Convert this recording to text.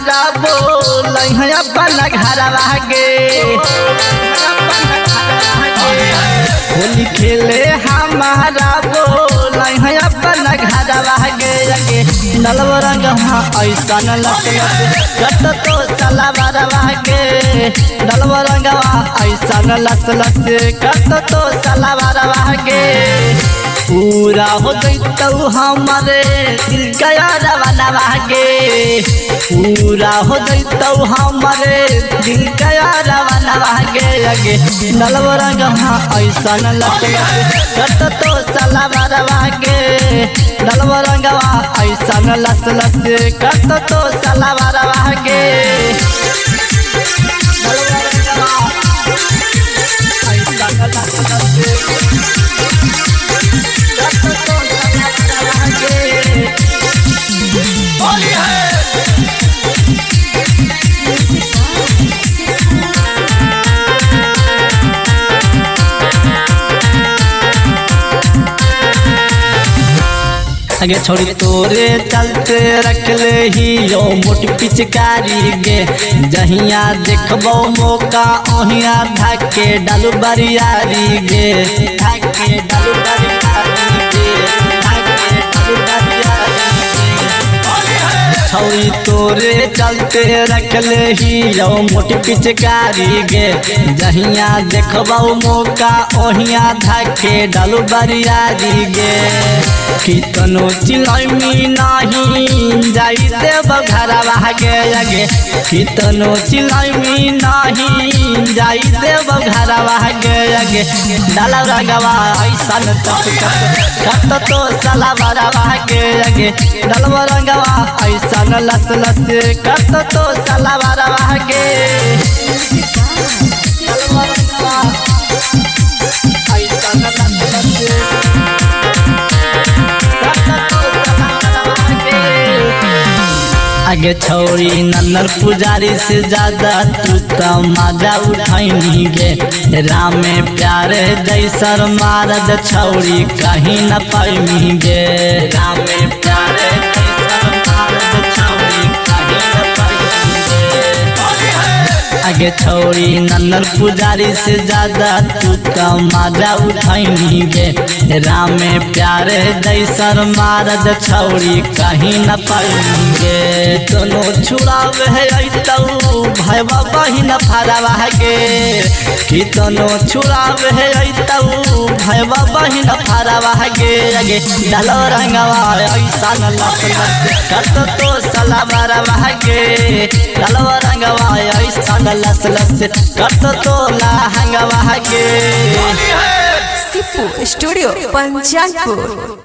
हमारा बोल अपन घरवा गे होली खेले हमारा बोल अपन घरवा गे नलव रंग ऐसा लस तो चला बरवा गे नलव रंग ऐसा लस कट तो चला बरवा गे पूरा हो जैतौ हमारे दिल गया रवाना गे पूरा हो जैतौ हमारे दिल गया रवाना गे अगे नलव रंग ऐसा लस कट तो चला बरवा गे नलव रंग ऐसा लस कट तो चला बरवा गे आगे छोड़ी तोरे चलते रख ले ही यो मोटी पिचकारी गे जहिया देखबो मौका ओहिया धाके डालू बरियारी गे धाके डालू बरियारी गे धाके डालू बरियारी छौरी तोरे चलते रख ले ही यो मोटी पिचकारी गे जहिया देखबो मौका ओहिया धाके डालू बरियारी गे कितनो चिलमी नहीं जाई देव घरवा गे कितनो चिलमी नहीं जाई देव घरवा गे डाला रंगवा ऐसा कट तो सला बरवा गे डालवा रंगवा ऐसा लस कट तो सला बरवा गे आगे छौरी नन्नर पुजारी से ज्यादा तू तो मजा उठाई गे राम में प्यार जैसर मारद छौरी कहीं न पाई गे राम में प्यार जैसर मारद छौरी कहीं न पाई आगे छौरी नन्नर पुजारी से ज्यादा तू तो मजा उठाई गे राम में प्यार जैसर मारद छौरी कहीं न पाई गे दोनों छुड़ाव है ऐतौ भैया बहिन फरवा गे कितनो छुड़ाव है ऐतौ भैया बहिन फरवा गे अगे डालो रंगवा ऐसा लस कट तो सला बरवा गे डालो रंगवा ऐसा लस कट तो लहंगवा गे सिप्पू स्टूडियो पंचायतपुर।